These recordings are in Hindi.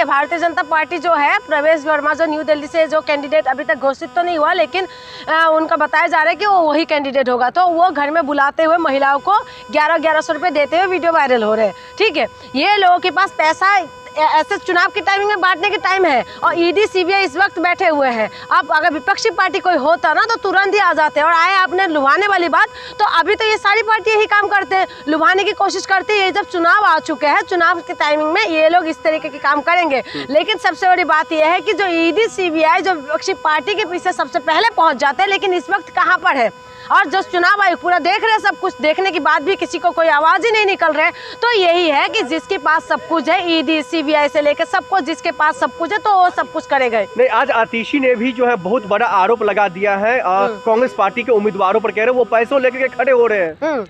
है। भारतीय जनता पार्टी जो है, प्रवेश वर्मा जो न्यू दिल्ली से जो कैंडिडेट अभी तक घोषित तो नहीं हुआ, लेकिन उनका बताया जा रहा है कि वो वही कैंडिडेट होगा। तो वो घर में बुलाते हुए महिलाओं को 1100 रुपये देते हुए वीडियो वायरल हो रहे हैं। ठीक है, ये लोगों के पास पैसा ऐसे चुनाव की टाइमिंग में बांटने के टाइम है, और ईडी सीबीआई इस वक्त बैठे हुए हैं। अब अगर विपक्षी पार्टी कोई होता ना तो तुरंत ही आ जाते हैं। और आए आपने लुभाने वाली बात, तो अभी तो ये सारी पार्टी यही काम करते हैं, लुभाने की कोशिश करती है। जब चुनाव आ चुके हैं, चुनाव की टाइमिंग में ये लोग इस तरीके के काम करेंगे। लेकिन सबसे बड़ी बात यह है कि जो ईडी सीबीआई जो विपक्षी पार्टी के पीछे सबसे पहले पहुंच जाते हैं, लेकिन इस वक्त कहाँ पर है। और जो चुनाव आयोग पूरा देख रहे हैं, सब कुछ देखने के बाद भी किसी को कोई आवाज ही नहीं निकल रहे। तो यही है कि जिसके पास सब कुछ है, ईडी सीबीआई से लेकर सबको, जिसके पास सब कुछ है तो वो सब कुछ करेगा। नहीं, आज आतिशी ने भी जो है बहुत बड़ा आरोप लगा दिया है कांग्रेस पार्टी के उम्मीदवारों पर, कह रहे हैं वो पैसों लेकर खड़े हो रहे हैं।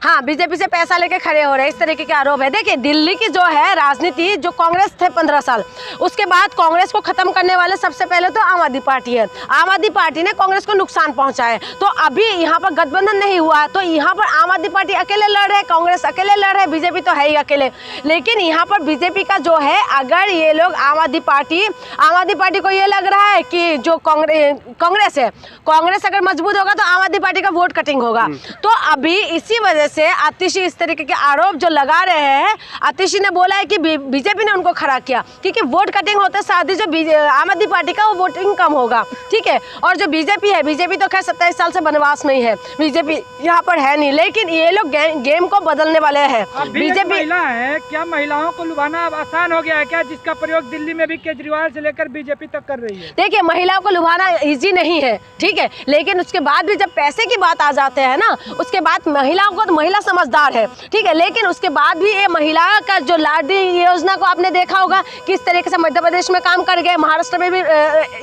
हाँ, बीजेपी से पैसा लेके खड़े हो रहे हैं, इस तरीके के आरोप है। देखिए, दिल्ली की जो है राजनीति, जो कांग्रेस थे 15 साल, उसके बाद कांग्रेस को खत्म करने वाले सबसे पहले तो आम आदमी पार्टी है। आम आदमी पार्टी ने कांग्रेस को नुकसान पहुंचाया। तो अभी यहाँ पर गठबंधन नहीं हुआ, तो यहाँ पर आम आदमी पार्टी अकेले लड़ रहे, कांग्रेस अकेले लड़ रहे, बीजेपी तो है ही अकेले। लेकिन यहाँ पर बीजेपी का जो है, अगर ये लोग आम आदमी पार्टी को ये लग रहा है कि जो कांग्रेस है, कांग्रेस अगर मजबूत होगा तो आम आदमी पार्टी का वोट कटिंग होगा। तो अभी इसी वजह से आतिशी इस तरीके के आरोप जो लगा रहे हैं। आतिशी ने बोला है कि बीजेपी ने उनको खड़ा किया, क्योंकि वोट कटिंग होते साथ ही जो आम आदमी पार्टी का वो वोटिंग कम होगा। ठीक है, और जो बीजेपी है, बीजेपी तो खैर 27 साल से बनवास में ही है, बीजेपी यहाँ पर है नहीं। लेकिन ये लोग गेम को बदलने वाले हैं। बीजेपी महिला है, क्या महिलाओं को लुभाना अब आसान हो गया है क्या, जिसका प्रयोग दिल्ली में भी केजरीवाल से लेकर बीजेपी तक कर रही है? देखिए, महिलाओं को लुभाना इजी नहीं है, ठीक है, लेकिन उसके बाद भी जब पैसे की बात आ जाते हैं ना, उसके बाद महिलाओं को, महिला समझदार है, ठीक है, लेकिन उसके बाद भी ये महिला का जो लाडली योजना को आपने देखा होगा किस तरीके से मध्य प्रदेश में काम कर गए, महाराष्ट्र में भी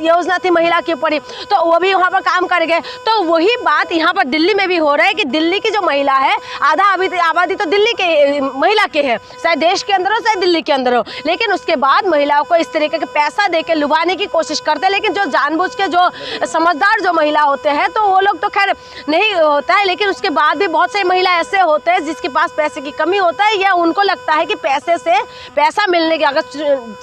योजना थी महिला के ऊपर ही, तो वो भी वहाँ पर काम कर गए। तो वही बात यहाँ पर दिल्ली में भी हो रहा है कि दिल्ली की जो महिला है, आधा आबादी तो दिल्ली के महिला के है, शायद देश के अंदर हो शायद दिल्ली के अंदर हो, लेकिन उसके बाद महिलाओं को इस तरीके के पैसा दे के लुभाने की कोशिश करते हैं। लेकिन जो जानबूझ के जो समझदार जो महिला होते हैं, तो वो लोग तो खैर नहीं होता है, लेकिन उसके बाद भी बहुत सारी महिला ऐसे होते हैं जिसके पास पैसे की कमी होता है, या उनको लगता है कि पैसे से पैसा मिलने के, अगर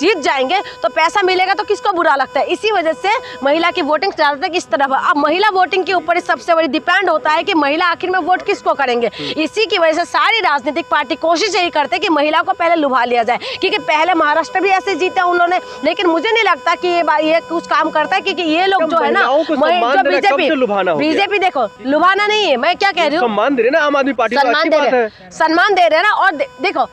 जीत जाएंगे तो पैसा मिलेगा तो किसको बुरा लगता है। इसी वजह से महिला की वोटिंग ज़्यादातर किस तरफ है। अब महिला वोटिंग के ऊपर सबसे बड़ी डिपेंड होता है कि महिला आखिर में वोट किसको करेंगे। इसी की वजह से सारी राजनीतिक पार्टी कोशिश यही करते हैं कि महिला को पहले लुभा लिया जाए, क्योंकि पहले महाराष्ट्र भी ऐसे जीते उन्होंने, लेकिन मुझे नहीं लगता कि ये कुछ काम करता है, क्योंकि ये लोग जो है ना, जो बीजेपी देखो लुभाना नहीं है, मैं क्या कह रही हूँ, सम्मान दे रहे ना आम आदमी पार्टी, सम्मान दे रहे हैं ना। और देखो,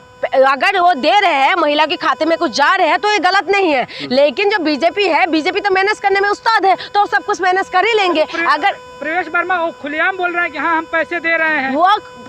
अगर वो दे रहे हैं, महिला के खाते में कुछ जा रहे हैं तो ये गलत नहीं है। लेकिन जो बीजेपी है, बीजेपी तो मैनेज करने में उस्ताद है, तो सब कुछ मैनेज कर ही लेंगे। अगर प्रवेश वर्मा खुलेआम बोल रहे हैं कि हाँ हम पैसे दे रहे हैं,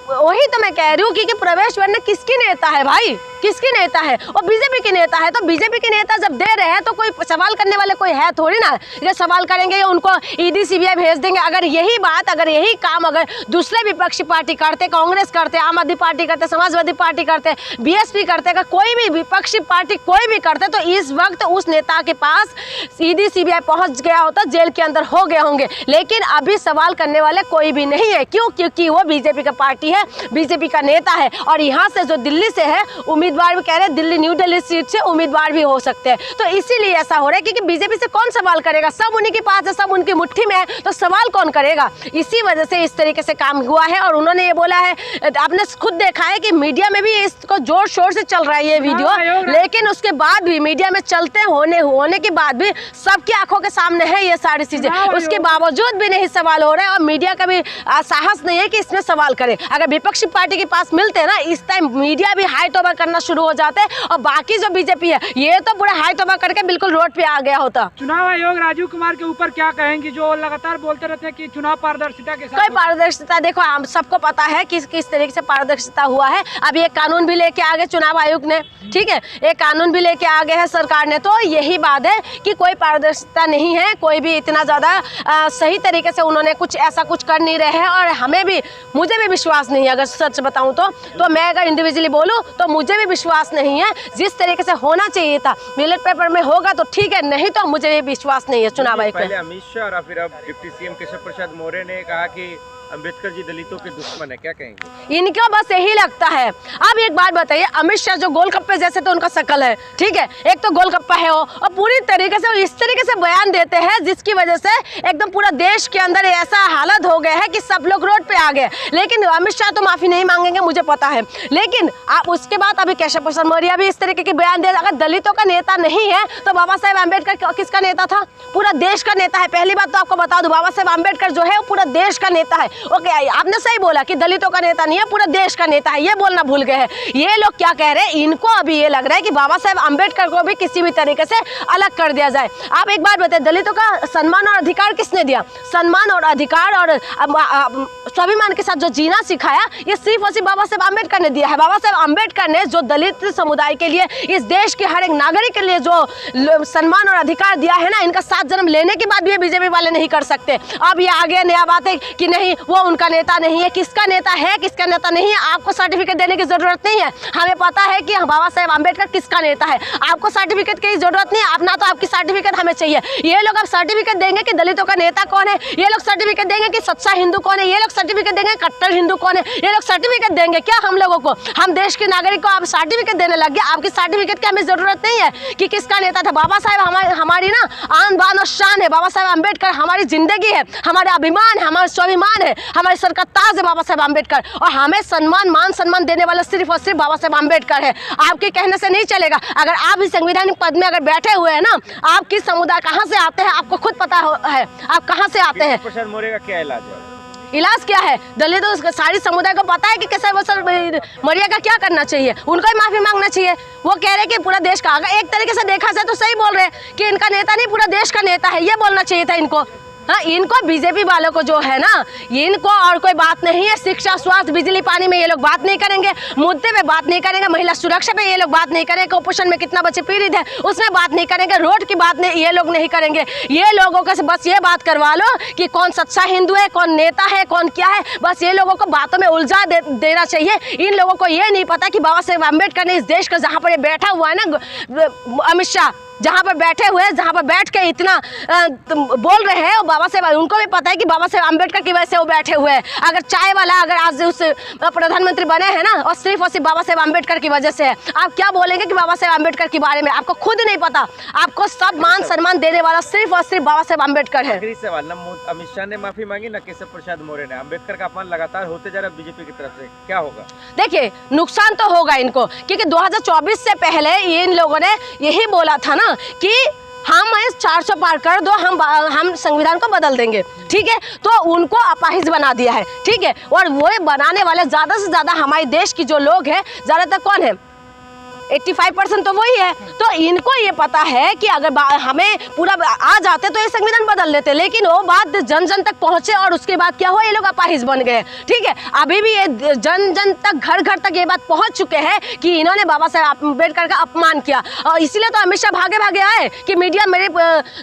वही तो मैं कह रही हूँ, क्योंकि प्रवेश वर्मा किसकी नेता है भाई, किसकी नेता है, वो बीजेपी की नेता है। तो बीजेपी के नेता जब दे रहे हैं तो कोई सवाल करने वाले कोई है थोड़ी ना, ये सवाल करेंगे उनको ईडी सीबीआई भेज देंगे। अगर यही बात, अगर यही काम अगर दूसरे विपक्षी पार्टी करते, कांग्रेस करते, आम आदमी पार्टी करते, समाजवादी पार्टी करते, बीएसपी करते, अगर कोई भी विपक्षी पार्टी कोई भी करते, तो इस वक्त उस नेता के पास ईडी सीबीआई पहुंच गया होता, जेल के अंदर हो गए होंगे। लेकिन अभी सवाल करने वाले कोई भी नहीं है। क्यों? क्योंकि वो बीजेपी का पार्टी है, बीजेपी का नेता है, और यहाँ से जो दिल्ली से है उम्मीदवार भी कह रहे हैं, दिल्ली न्यू दिल्ली सीट से उम्मीदवार भी हो सकते हैं। तो इसीलिए ऐसा हो रहा है, क्योंकि बीजेपी से कौन सवाल करेगा, सब उन्हीं के पास है, सब उनकी मुट्ठी में है, तो सवाल कौन करेगा। इसी वजह से इस तरीके से काम हुआ है। और उन्होंने ये बोला है, आपने खुद देखा है कि मीडिया में भी इसको जोर शोर से चल रहा है ये वीडियो, लेकिन उसके बाद भी मीडिया में चलते होने के बाद भी सबकी आंखों के सामने है ये सारी चीजें, उसके बावजूद भी नहीं सवाल हो रहा है। और मीडिया का भी साहस नहीं है कि इसमें सवाल करे। अगर विपक्षी पार्टी के पास मिलते हैं ना, इस टाइम मीडिया भी हाइट ओवर करना शुरू हो जाते हैं, और बाकी जो बीजेपी है ये तो पूरा हाइट ओवर करके बिल्कुल रोड पे आ गया होता। चुनाव आयोग राजीव कुमार के ऊपर क्या कहेंगी, जो लगातार बोलते रहते हैं कि चुनाव पारदर्शिता के साथ? कोई पारदर्शिता, देखो हम सबको पता है कि किस तरीके से पारदर्शिता हुआ है। अब ये कानून भी लेके आ गए चुनाव आयोग ने, ठीक है, एक कानून भी लेके आ गए है सरकार ने। तो यही बात है कि कोई पारदर्शिता नहीं है, कोई भी इतना ज़्यादा सही तरीके से उन्होंने कुछ ऐसा कुछ कर नहीं रहे हैं। और हमें भी, मुझे भी विश्वास नहीं है, अगर सच बताऊं तो मैं अगर इंडिविजुअली बोलूं तो मुझे भी विश्वास नहीं है। जिस तरीके से होना चाहिए था बैलेट पेपर में होगा तो ठीक है, नहीं तो मुझे भी विश्वास नहीं है चुनाव आयोग पे। पहले अमित शाह और फिर अब डिप्टी सीएम केशव प्रसाद मौर्य ने कहा कि अम्बेडकर जी दलितों के दुश्मन है, क्या कहेंगे? इनका बस यही लगता है। अब एक बात बताइए, अमित शाह जो गोलगप्पे जैसे तो उनका शकल है, ठीक है, एक तो गोलगप्पा है वो, और पूरी तरीके से इस तरीके से बयान देते हैं जिसकी वजह से एकदम पूरा देश के अंदर ऐसा हालत हो गया है कि सब लोग रोड पे आ गए। लेकिन अमित शाह तो माफी नहीं मांगेंगे, मुझे पता है। लेकिन आप उसके बाद अभी केशव प्रसाद मौर्य भी इस तरीके के बयान दे, अगर दलितों का नेता नहीं है तो बाबा साहेब अम्बेडकर किसका नेता था? पूरा देश का नेता है। पहली बात तो आपको बता दूं, बाबा साहेब अम्बेडकर जो है वो पूरा देश का नेता है। ओके, आपने सही बोला कि दलितों का नेता नहीं है, पूरा देश का नेता है, ये बोलना भूल गए हैं। ये लोग क्या कह रहे हैं, इनको अभी ये लग रहा है कि बाबा साहेब अम्बेडकर को भी किसी भी तरीके से अलग कर दिया जाए। आप एक बात बताइए, दलितों का सम्मान और अधिकार किसने दिया? सम्मान और अधिकार और स्वाभिमान के साथ जो जीना सिखाया, ये सिर्फ और सिर्फ बाबा साहेब अम्बेडकर ने दिया है। बाबा साहेब अम्बेडकर ने जो दलित समुदाय के लिए, इस देश के हर एक नागरिक के लिए जो सम्मान और अधिकार दिया है ना, इनका 7 जन्म लेने के बाद भी ये बीजेपी वाले नहीं कर सकते। अब ये आगे नया बात है कि नहीं वो उनका नेता नहीं है। किसका नेता है, किसका नेता नहीं है, आपको सर्टिफिकेट देने की जरूरत नहीं है। हमें पता है कि बाबा साहेब अम्बेडकर किसका नेता है, आपको सर्टिफिकेट की जरूरत नहीं है। अपना तो आपकी सर्टिफिकेट हमें चाहिए। ये लोग अब सर्टिफिकेट देंगे कि दलितों का नेता कौन है, ये लोग सर्टिफिकेट देंगे कि सच्चा हिंदू कौन है, ये लोग सर्टिफिकेट देंगे कट्टर हिंदू कौन है, ये लोग सर्टिफिकेट देंगे क्या हम लोगों को? हम देश के नागरिक को आप सर्टिफिकेट देने लग गए। आपकी सर्टिफिकेट की हमें जरूरत नहीं है कि किसका नेता था। बाबा साहेब हमारी ना आन बान और शान है। बाबा साहेब अम्बेडकर हमारी जिंदगी है, हमारा अभिमान है, हमारा स्वाभिमान है, हमारी सर का ताज है बाबा साहेब अम्बेडकर। और हमें सम्मान मान सम्मान देने वाला सिर्फ और सिर्फ बाबा साहेब अम्बेडकर है। आपके कहने से नहीं चलेगा। अगर आप इस संवैधानिक पद में अगर बैठे हुए हैं ना, आप किस समुदाय कहाँ से आते हैं आपको खुद पता है, आप कहाँ से आते हैं। प्रसाद मौर्य का क्या इलाज है? इलाज क्या है? दलितों सारी समुदाय को पता है कि केशव प्रसाद मौर्य का क्या करना चाहिए, उनको ही माफी मांगना चाहिए। वो कह रहे हैं कि पूरा देश का, अगर एक तरीके से देखा जाए तो सही बोल रहे हैं कि इनका नेता नहीं पूरा देश का नेता है, ये बोलना चाहिए था इनको। हाँ, इनको बीजेपी वालों को जो है ना, इनको और कोई बात नहीं है। शिक्षा, स्वास्थ्य, बिजली, पानी में ये लोग बात नहीं करेंगे, मुद्दे पे बात नहीं करेंगे, महिला सुरक्षा पे ये लोग बात नहीं करेंगे, कुपोषण में कितना बच्चे पीड़ित है उसमें बात नहीं करेंगे, रोड की बात नहीं ये लोग नहीं करेंगे। ये लोगों को बस ये बात करवा लो कि कौन सच्चा हिंदू है, कौन नेता है, कौन क्या है, बस ये लोगों को बातों में उलझा देना चाहिए। इन लोगों को ये नहीं पता कि बाबा साहेब अम्बेडकर ने इस देश का, जहाँ पर ये बैठा हुआ है ना अमित शाह, जहाँ पर बैठे हुए हैं, जहाँ पर बैठ के इतना बोल रहे हैं, और बाबा साहेब उनको भी पता है कि बाबा साहेब अम्बेडकर की वजह से वो बैठे हुए हैं। अगर चाय वाला अगर आज उस प्रधानमंत्री बने हैं ना, और सिर्फ बाबा साहेब अम्बेडकर की वजह से है, आप क्या बोलेंगे कि बाबा साहेब अम्बेडकर के बारे में? आपको खुद नहीं पता। आपको सब मान सम्मान देने वाला सिर्फ और सिर्फ बाबा साहेब अम्बेडकर है। आखिरी सवाल, ना अमित शाह ने माफी मांगी, ना केशव प्रसाद मौर्य ने। अम्बेडकर का अपमान लगातार होते जा रहा है बीजेपी की तरफ से, क्या होगा? देखिए, नुकसान तो होगा इनको, क्योंकि 2024 से पहले इन लोगों ने यही बोला था ना कि हम 400 पार कर दो, हम संविधान को बदल देंगे, ठीक है। तो उनको अपाहिज बना दिया है, ठीक है। और वो बनाने वाले ज़्यादा से ज़्यादा हमारे देश की जो लोग हैं, ज़्यादातर कौन है? 85% तो वही है। तो इनको ये पता है कि अगर हमें पूरा आ जाते तो ये संविधान बदल लेते, लेकिन वो बात जन जन तक पहुंचे और उसके बाद क्या हुआ, ये लोग अपाहिज बन गए, ठीक है। अभी भी ये जन जन तक, घर घर तक ये बात पहुंच चुके हैं कि इन्होंने बाबा साहेब अम्बेडकर का अपमान किया। और इसीलिए तो अमित शाह भागे भागे आए कि मीडिया मेरे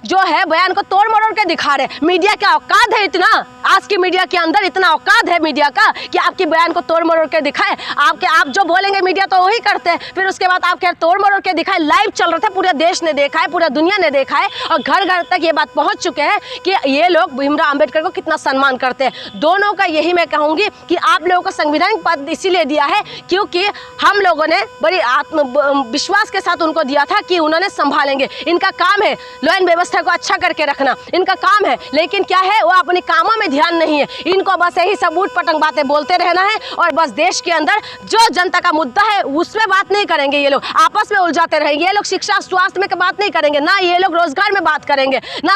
जो है बयान को तोड़ मरोड़ के दिखा रहे। मीडिया का औकात है इतना, आज की मीडिया के अंदर इतना औकात है मीडिया का कि आपके बयान को तोड़ मरोड़ के दिखाए। आप जो बोलेंगे मीडिया तो वही करते हैं, फिर उसके आप क्या तोड़ मरोड़ के दिखाए। लाइव चल रहा था, पूरे देश ने देखा है, पूरा दुनिया ने देखा है, और घर घर तक ये बात पहुंच चुके हैं कि ये लोग भीमराव अंबेडकर को कितना सम्मान करते हैं। दोनों का यही मैं कहूंगी कि आप लोगों को संविधानिक पद इसीलिए दिया है क्योंकि हम लोगों ने बड़ी आत्मविश्वास के साथ उनको दिया था कि उन्होंने संभालेंगे। इनका काम है लॉ एंड व्यवस्था को अच्छा करके रखना, इनका काम है। लेकिन क्या है, वो अपने कामों में ध्यान नहीं है। इनको बस यही सब ऊट पटंग बातें बोलते रहना है, और बस देश के अंदर जो जनता का मुद्दा है उसमें बात नहीं करेंगे। ये लोग आपस में उलझाते रहेंगे। ये लोग शिक्षा स्वास्थ्य में बात नहीं करेंगे, ना ये लोग रोजगार में बात करेंगे, ना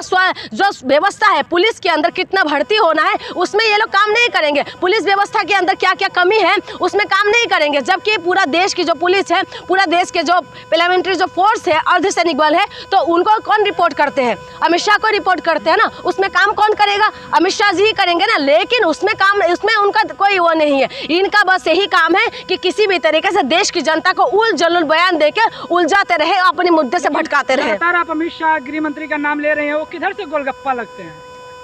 जो व्यवस्था है पुलिस के अंदर कितना भर्ती होना है उसमें ये लोग काम नहीं करेंगे। पुलिस व्यवस्था के अंदर क्या क्या कमी है उसमें काम नहीं करेंगे। जबकि पूरा देश की जो पुलिस है, पूरा देश के जो पैरामिलिट्री जो फोर्स है, अर्धसैनिक बल है, तो उनको कौन रिपोर्ट करते हैं? अमित शाह को रिपोर्ट करते हैं ना। उसमें काम कौन करेगा? अमित शाह जी ही करेंगे ना। लेकिन उसमें काम, उसमें उनका कोई वो नहीं है। इनका बस यही काम है कि किसी भी तरीके से देश की जनता को उल जलूल बयान देके उलझाते रहे, अपने मुद्दे से भटकाते रहे। आप अमित शाह गृह मंत्री का नाम ले रहे हैं, वो किधर से गोलगप्पा लगते हैं?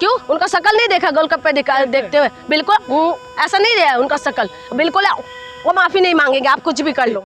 क्यों? उनका शकल नहीं देखा गोलगप्पे देखते हुए? बिल्कुल ऐसा नहीं रहा उनका शकल, बिल्कुल। वो माफी नहीं मांगेंगे, आप कुछ भी कर लो।